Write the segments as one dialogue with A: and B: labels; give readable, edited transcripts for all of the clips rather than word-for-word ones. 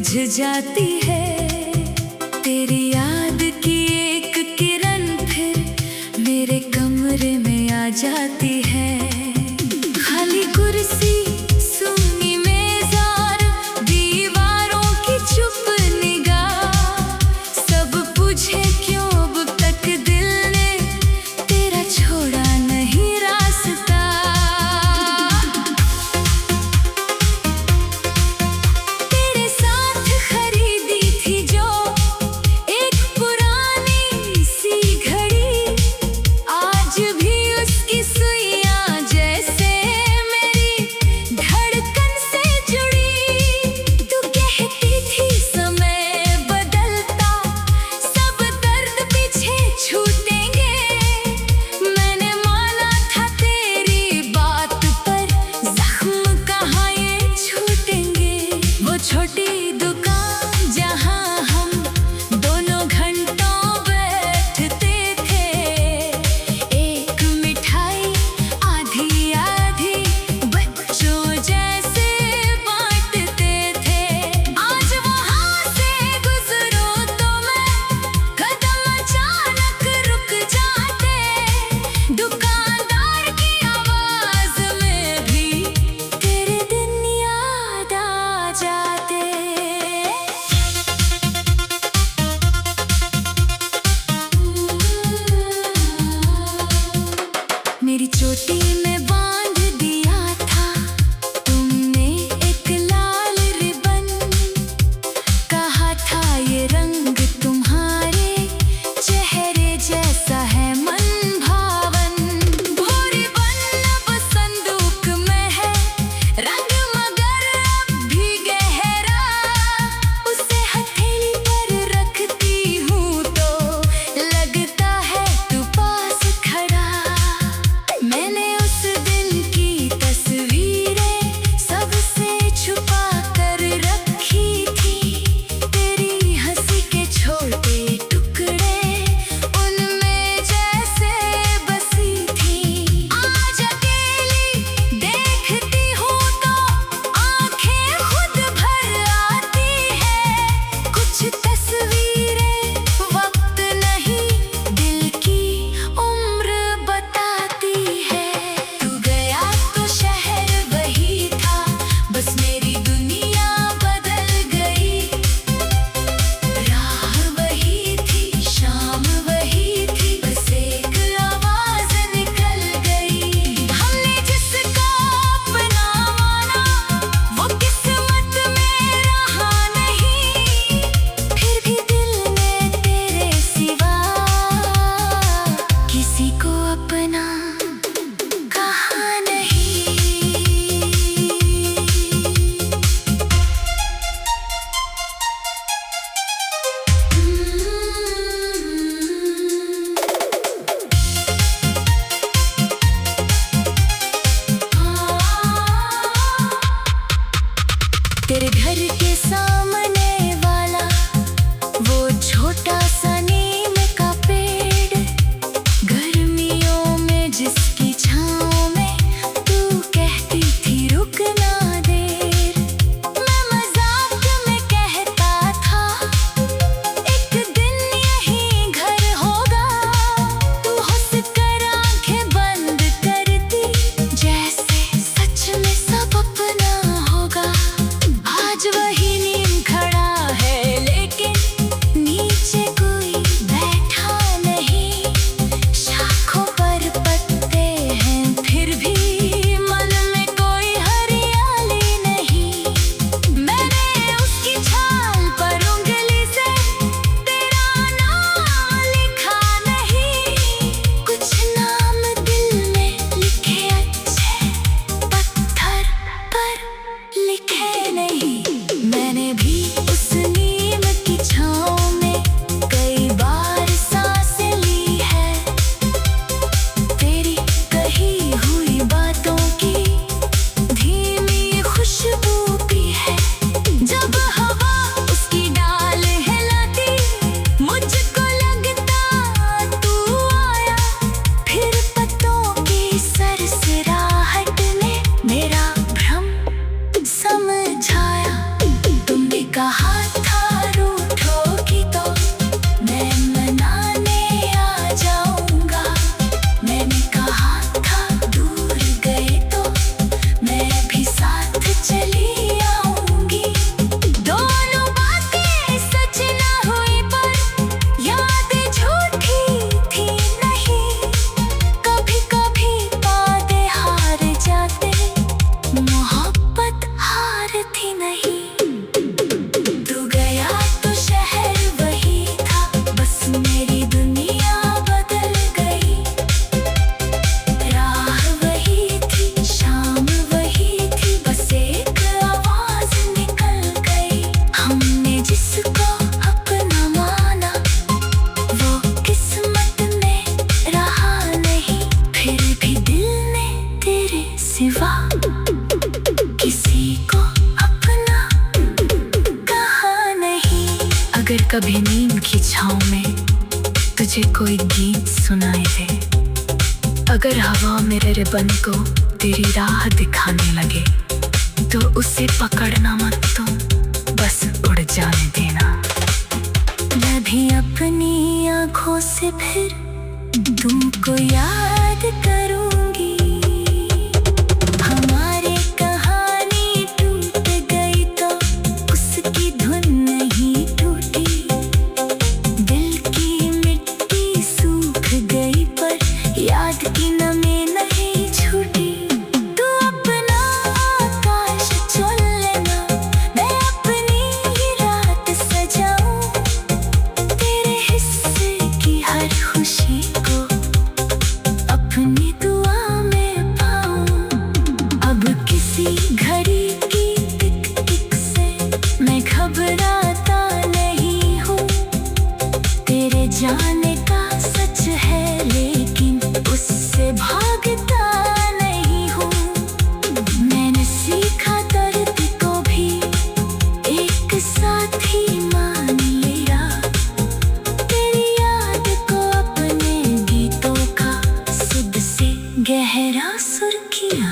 A: बुझ जाती है। तेरी याद की एक किरण फिर मेरे कमरे में आ जाती है। खाली कुर्सी, सूनी मेज और दीवारों की चुप निगाह, सब पूछे क्यों अब तक दिल ने तेरा छोड़ा नहीं रास्ता। तेरे साथ खरीदी थी जो एक पुरानी सी घड़ी, आज भी उसकी सुइयां जैसे मेरी धड़कन से जुड़ी। तू कहती थी समय बदलता, सब दर्द पीछे छूटेंगे। मैंने माना था तेरी बात पर, जख्म कहाँ ये छूटेंगे। वो छोटी दुकान जहाँ हम दोनों घंटों बैठते थे, एक मिठाई आधी आधी बच्चों जैसे बांटते थे। आज वहाँ से गुजरूं तो मैं कदम अचानक रुक जाते, दुकानदार की आवाज में भी तेरे दिन याद आ जाते। मेरी चोटी में बांध दिया था तुमने एक लाल रिबन, कहा था ये रंग तुम्हारे चेहरे जैसा है मन भावन। वो रिबन अब संदूक में है, रंग मगर अब भी गहरा, उसे हथेली पर रखती हूँ तो लगता है तू पास खड़ा। मैंने उस दिन की तस्वीरें सबसे छुपा कर रखी थी, तेरी हंसी के छोटे टुकड़े उनमें जैसे बसी थी। आज अकेली देखती हूँ तो आंखें खुद भर आती है। कुछ तस्वीरें वक्त नहीं दिल की उम्र बताती है। तू गया तो शहर वही था, बस मेरी दुनिया बदल गई। राह वही थी, शाम वही थी, बस एक आवाज निकल गई। हमने जिसको अपना माना वो किस्मत में रहा नहीं, फिर भी दिल ने तेरे सिवा किसी को अपना कहा नहीं। तेरे घर के सामने वाला वो छोटा सा नीम का पेड़, गर्मियों में जिसकी छाँव में तू कहती थी रुकना देर। मैं मजाक में कहता था एक दिन यही घर होगा, तू हंसकर आंखें बंद करती जैसे सच में सब अपना होगा। आज वही नीम नहीं। तू गया तो शहर वही था, बस मेरी दुनिया बदल गई। राह वही थी, शाम वही थी, बस एक आवाज निकल गई। हमने जिसको अपना माना वो किस्मत में रहा नहीं। फिर भी दिल ने तेरे सिवा किसी को अपना कहा नहीं। अगर कभी नींद की छाँव में तुझे कोई गीत सुनाई दे, अगर हवा मेरे रिबन को तेरी राह दिखाने लगे, तो उसे पकड़ना मत तुम, बस उड़ जाने देना। मैं भी अपनी आँखों से फिर तुमको याद करूंगी। हमारी कहानी टूट गई तो उसकी धुन नहीं टूटी। दिल की मिट्टी सूख गई पर याद की नमी नहीं छूटी। तू अपना आकाश चुन लेना, मैं अपनी ही रात सजाऊं। तेरे हिस्से की हर खुशी को अपनी दुआ में पाऊं। अब किसी घड़ी की टिक टिक से मैं घबराता नहीं हूँ। तेरे जाने का सच है लेकिन उससे भागता नहीं हूँ। मैंने सीखा दर्द को भी एक साथी मान लिया। तेरी याद को अपने गीतों का सुध से गहरा सुर किया।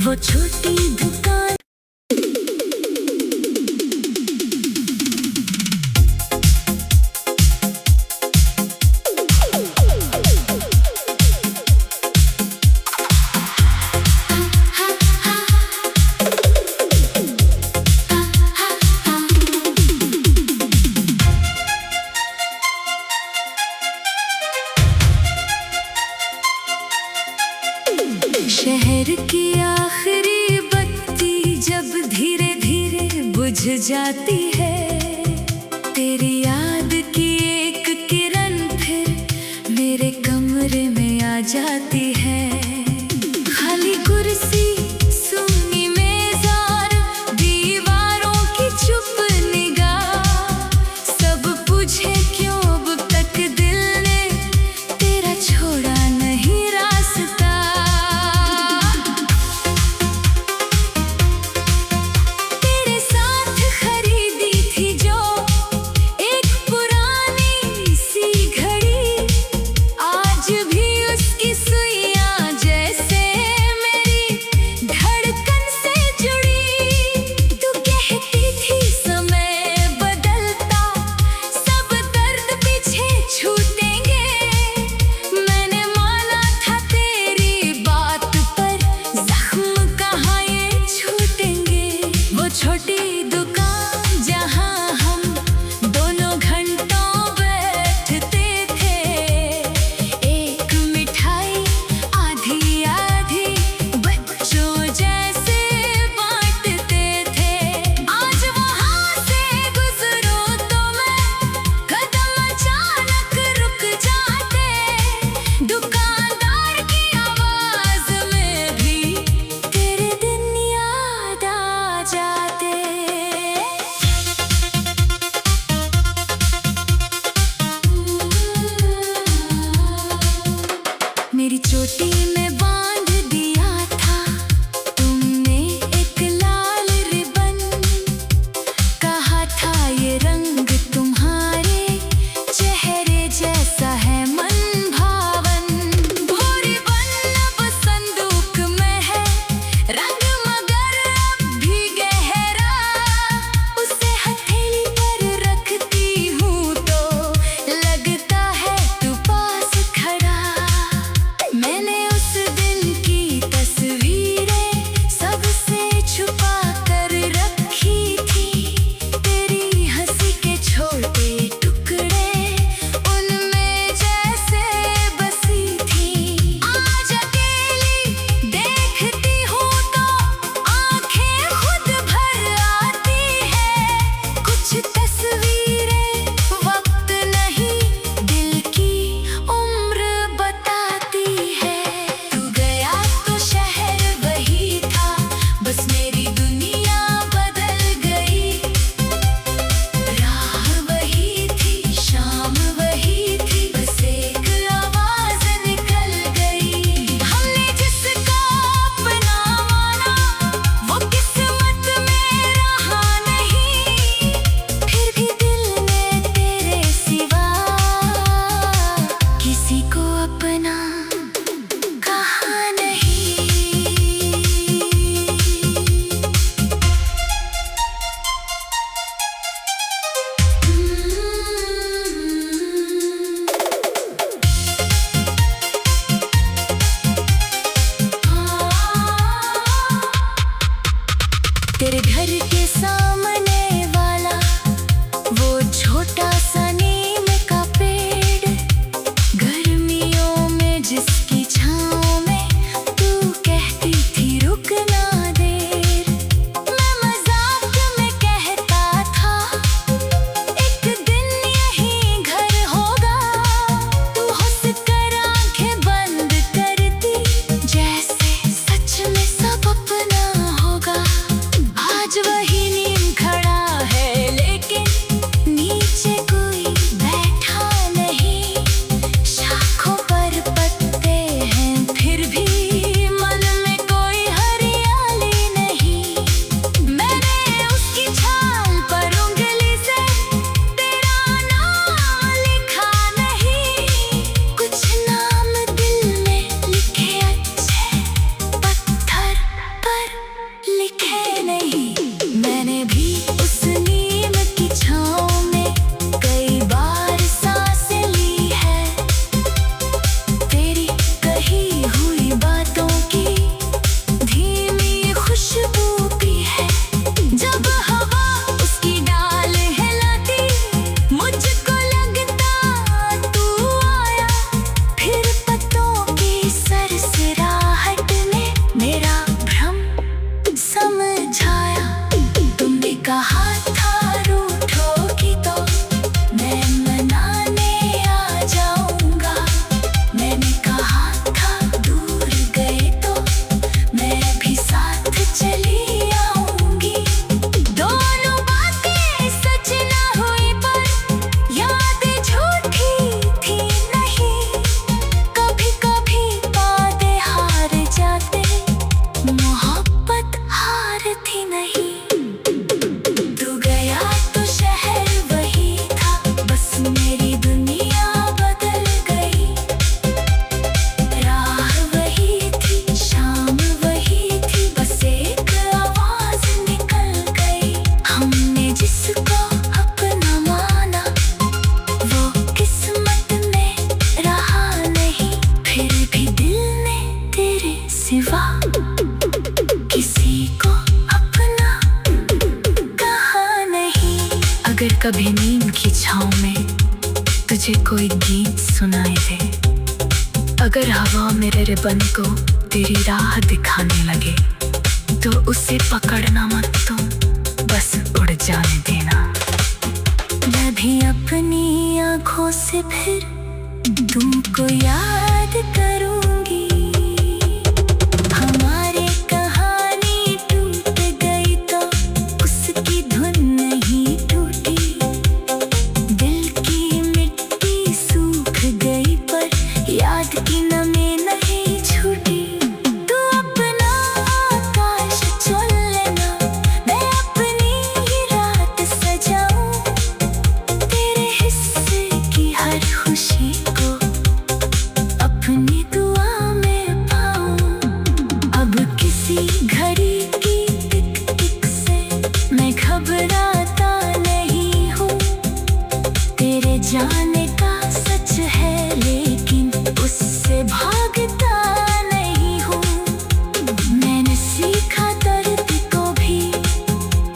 A: वो छोटी दुकान शहर की आखिरी बत्ती जब धीरे धीरे बुझ जाती है। तेरी याद की एक किरण फिर मेरे कमरे में आ जाती है। खाली कुर्सी, सूनी मेज और दीवारों की चुप निगाह, सब पूछे क्यों अब तक दिल ने तेरा छोड़ा नहीं रास्ता। तेरे साथ खरीदी थी के सामने वाला वो छोटा सा नीम का पेड़, गर्मियों में जिसकी छाँव में तू कहती थी रुकना देर। मैं मजाक में कहता था एक दिन यही घर होगा, तू हंसकर आंखें बंद करती जैसे सच में सब अपना होगा। आज वही नीम खड़ा है लेकिन नीचे कोई बैठा नहीं, शाखों पर पत्ते हैं फिर भी मन में कोई हरियाली नहीं। मैंने उसकी छाल पर उंगली से तेरा नाम लिखा नहीं, कुछ नाम दिल में लिखे अच्छे पत्थर पर लिखे नहीं। मैंने भी उस नीम की छाँव में कई बार सांसें ली है, तेरी कही हुई बातों की धीमी खुशबू भी है। जब हवा उसकी डाल हिलाती मुझको लगता तू आया, फिर पत्तों की सरसराहट ने मेरा भ्रम समझाया। तुमने कहा था रूठोगी तो मैं मनाने आ जाऊंगा, मैंने कहा था दूर गए तो मैं भी साथ चली आऊंगी। दोनों बातें सच न हुई पर यादें झूठी थी नहीं, कभी कभी वादे हार जाते मोहब्बत हारती नहीं। तू गया तो शहर वही था, बस मेरी दुनिया बदल गई। राह वही थी, शाम वही थी, बस एक आवाज निकल गई। हमने जिसको अपना माना वो किस्मत में रहा नहीं, फिर भी दिल ने तेरे सिवा किसी को अपना कहा नहीं। अगर कभी नीम की छाँव में तुझे कोई गीत सुनाई दे, अगर हवा मेरे रिबन को तेरी राह दिखाने लगे, तो उसे पकड़ना मत, तो बस उड़ जाने देना। मैं भी अपनी आँखों से फिर तुमको याद करूंगी। हमारी कहानी टूट गई तो उसकी धुन नहीं टूटी, दिल की मिट्टी सूख गई पर याद की नमी नहीं छूटी। तू अपना आकाश चुन लेना, मैं अपनी ही रात सजाऊं, तेरे हिस्से की हर खुशी को अपनी दुआ में पाऊं। अब किसी घड़ी की टिक टिक से मैं घबराता नहीं हूँ, तेरे जाने का सच है लेकिन उससे भागता नहीं हूँ। मैंने सीखा दर्द को भी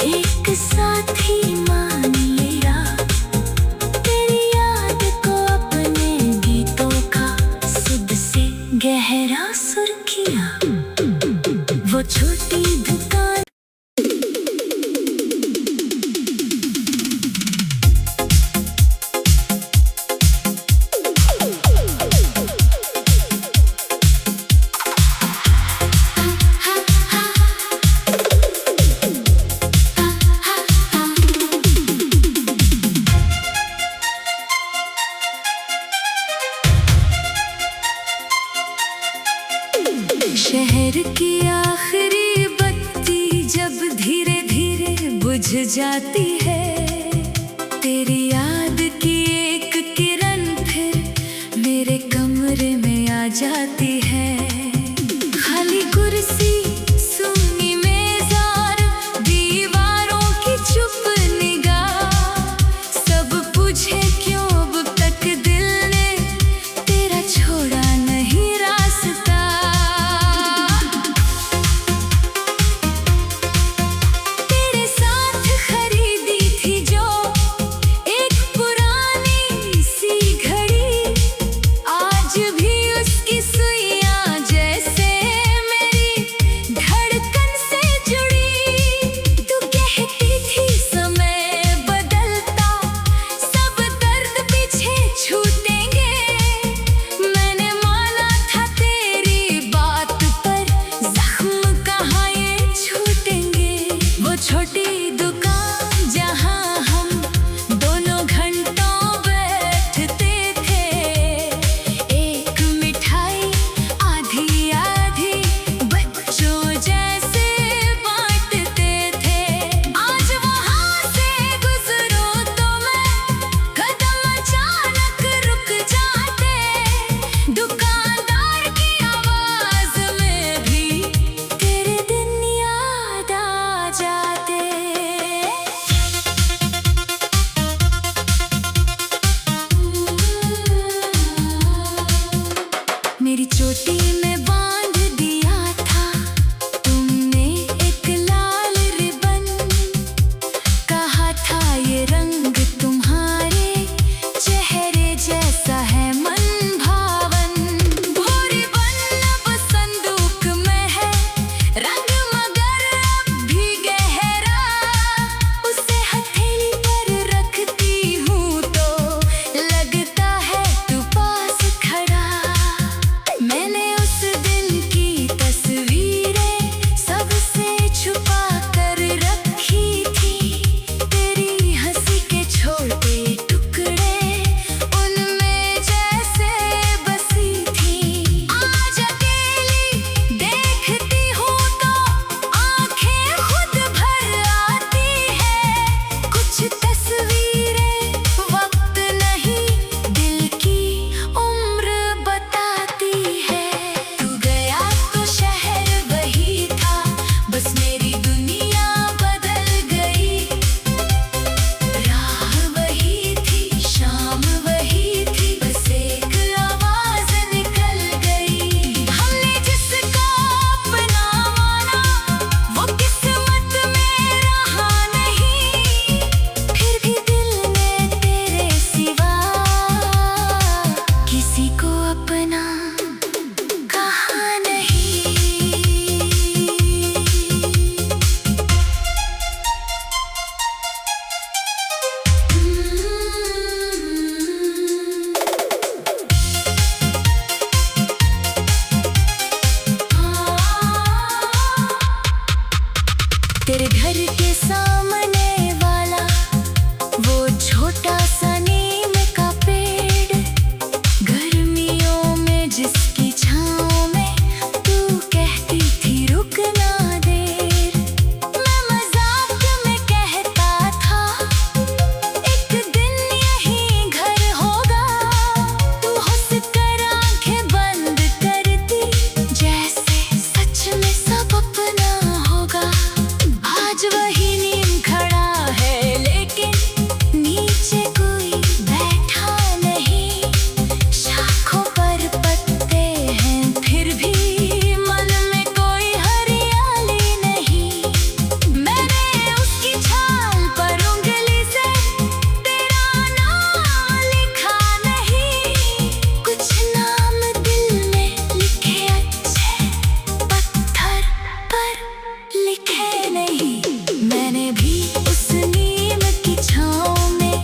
A: एक साथी मान लिया, तेरी याद को अपने गीतों का सुध से गहरा सुर किया। वो छोटी दुकान शहर की आखिरी बत्ती जब धीरे धीरे बुझ जाती है, तेरी याद की एक किरण फिर मेरे कमरे में आ जाती है। खाली कुर्सी, सूनी मेज और दीवारों की चुप निगाह, सब पूछे क्यों अब तक दिल ने तेरा छोड़ा नहीं रास्ता। तेरे छोटी दुकान जहाँ हम दोनों घंटों बैठते थे, एक मिठाई आधी आधी बच्चों जैसे बांटते थे। आज वहाँ से गुजरो तो मैं कदम अचानक रुक जाते, दुकानदार की आवाज में भी तेरे दिन याद आ जाते। मेरी चोटी में बांध दिया था तुमने एक लाल रिबन, कहा था ये रंग तुम्हारे चेहरे जैसा है मन भावन। वो रिबन अब संदूक में है, रंग मगर अब भी गहरा, उसे हथेली पर रखती हूँ तो लगता है तू पास खड़ा। मैंने उस दिन की तस्वीरें सबसे छुपा कर रखी थी, तेरी हंसी के छोटे टुकड़े उनमें जैसे बसी थी। आज अकेली देखती हूँ तो आंखें खुद भर आती है, कुछ तस्वीरें वक्त नहीं दिल की उम्र बताती है। तू गया तो शहर वही था, बस मेरी दुनिया बदल गई। राह वही थी, शाम वही थी, बस एक आवाज निकल गई। हमने जिसको अपना माना वो किस्मत में रहा नहीं, फिर भी दिल ने तेरे सिवा किसी को अपना कहा नहीं। तेरे घर के सामने वाला वो छोटा सा नीम का पेड़, गर्मियों में जिसकी छाँव में तू कहती थी रुकना देर, मैं मजाक में कहता था एक दिन यही घर होगा, तू हंसकर आंखें बंद करती जैसे सच में सब अपना होगा। आज वही नीम खड़ा है लेकिन नीचे कोई बैठा नहीं, शाखों पर पत्ते हैं फिर भी मन में कोई हरियाली नहीं। मैंने उसकी छाल पर उंगली से तेरा नाम लिखा नहीं, कुछ नाम दिल में लिखे अच्छे पत्थर पर लिखे नहीं। मैंने भी उस नीम की छाँव में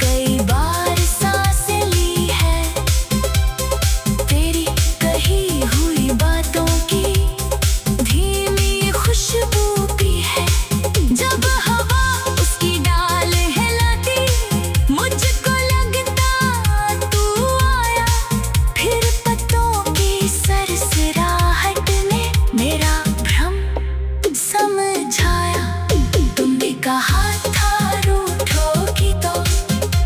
A: कई बार सांसें ली है, तेरी कही हुई बातों की धीमी खुशबू भी है। जब हवा उसकी डाल हिलाती मुझको लगता तू आया, फिर पत्तों की सरसराहट ने मेरा भ्रम समझाया। तुमने कहा था रूठोगी तो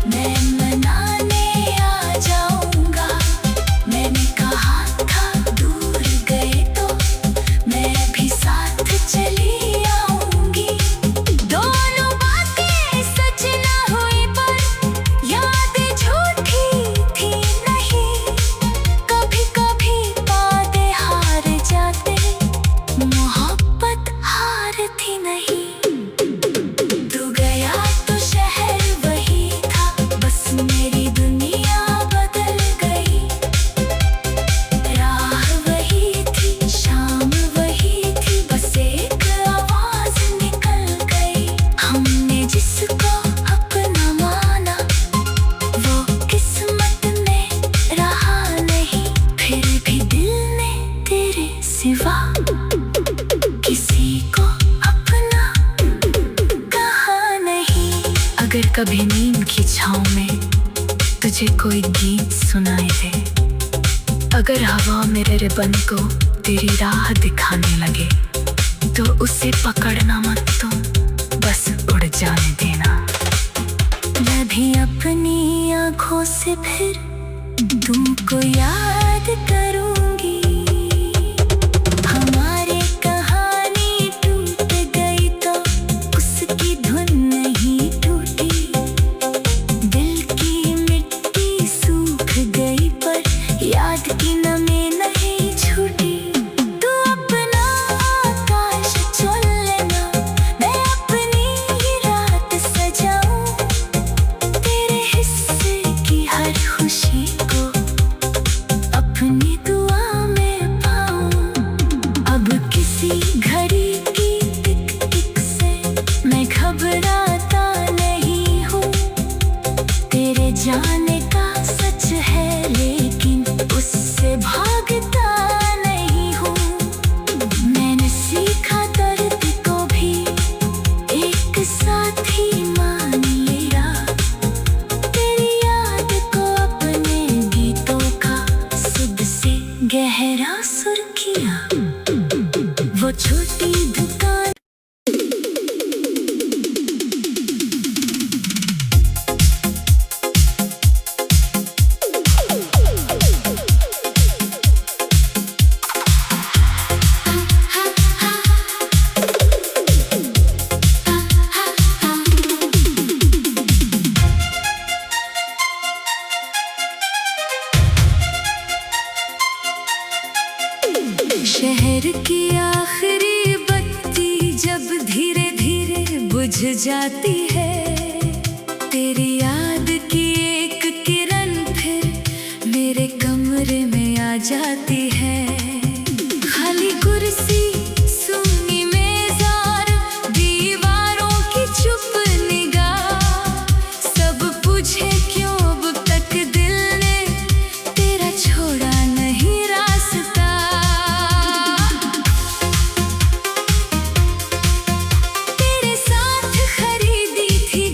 A: मैं मनाने आ जाऊंगा, मैंने कहा था दूर गए तो मैं भी साथ चली आऊंगी। दोनों बातें सच न हुई पर यादें झूठी थी नहीं, कभी कभी वादे हार जाते, मोहब्बत हारती नहीं। अगर कभी नींद की छाँव में तुझे कोई गीत सुनाए दे, अगर हवा मेरे रिबन को तेरी राह दिखाने लगे, तो उसे पकड़ना मत, तो बस उड़ जाने देना। मैं भी अपनी आँखों से फिर तुमको याद करूंगी। हमारी कहानी टूट गई तो उसकी धुन नहीं टूटी। दिल की मिट्टी सूख गई पर याद की नमी नहीं छूटी। तू अपना आकाश चुन लेना, मैं अपनी ही रात सजाऊं। तेरे हिस्से की हर खुशी को अपनी दुआ में पाऊं। अब किसी घड़ी की टिक टिक से मैं घबराता नहीं हूँ। तेरे जाने का सच है लेकिन उससे भागता नहीं हूँ। मैंने सीखा दर्द को भी एक साथी मान लिया। तेरी याद को अपने गीतों का सुध से गहरा सुर किया। वो छोटी दुकान शहर की आखिरी बत्ती जब धीरे धीरे बुझ जाती है, तेरी याद की एक किरण फिर मेरे कमरे में आ जाती है। खाली कुर्सी, सूनी मेज और दीवारों की चुप निगाह, सब पूछे क्यों अब तक दिल ने तेरा छोड़ा नहीं रास्ता। तेरे साथ खरीदी थी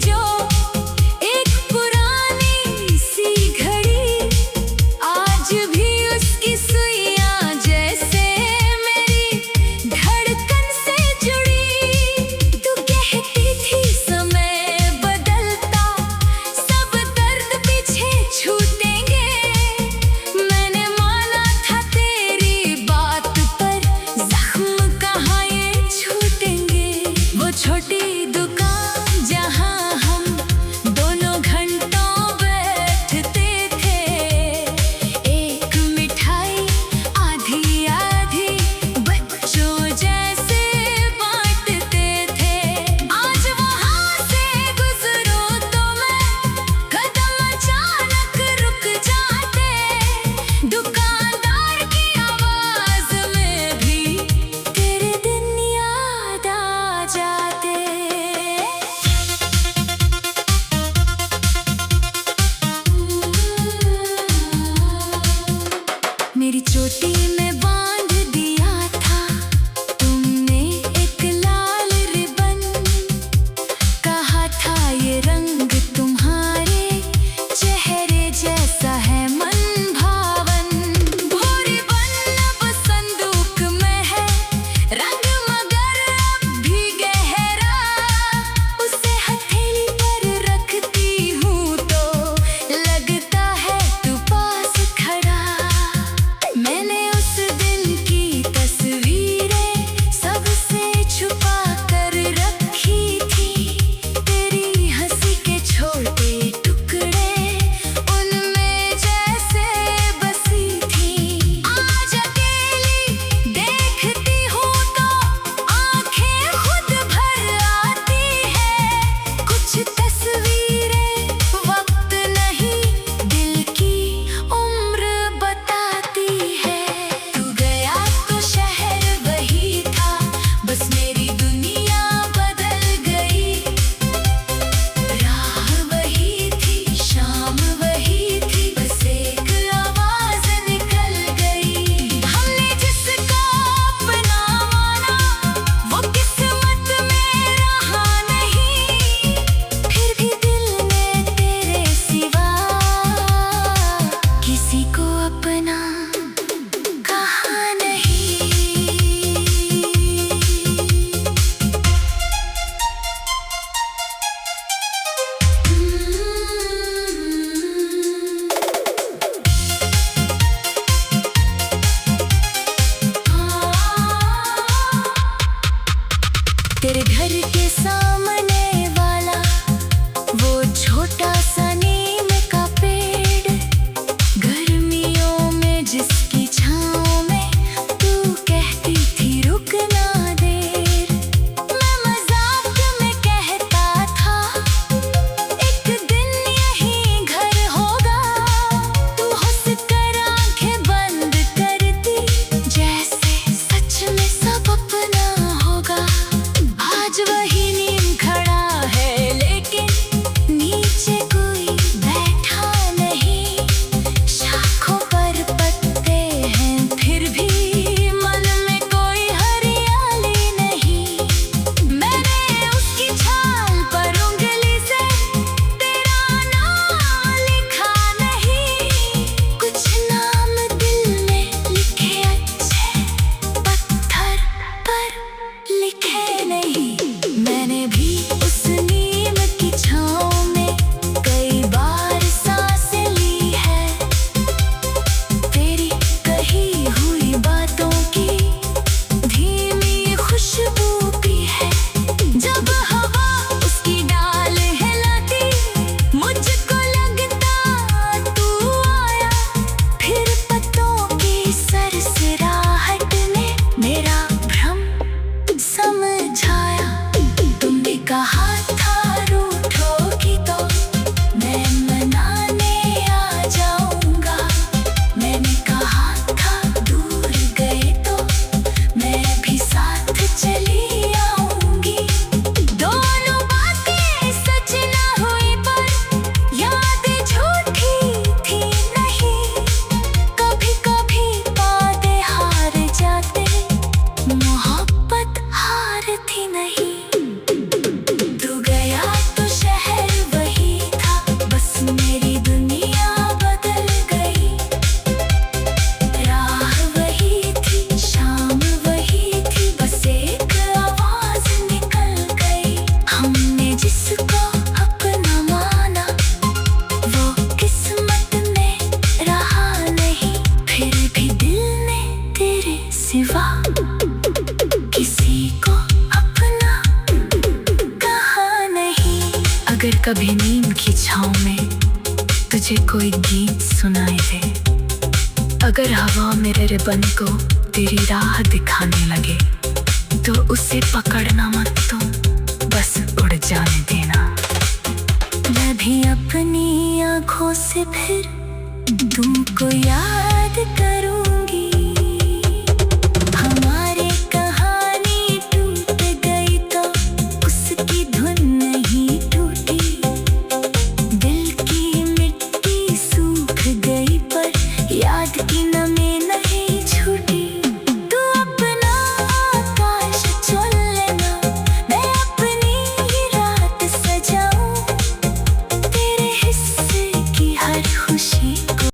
A: अगर कभी नींद की छाँव में तुझे कोई गीत सुनाई दे, अगर हवा मेरे रिबन को तेरी राह दिखाने लगे, तो उसे पकड़ना मत तुम, बस उड़ जाने देना। मैं भी अपनी आँखों से फिर तुमको याद करूँ।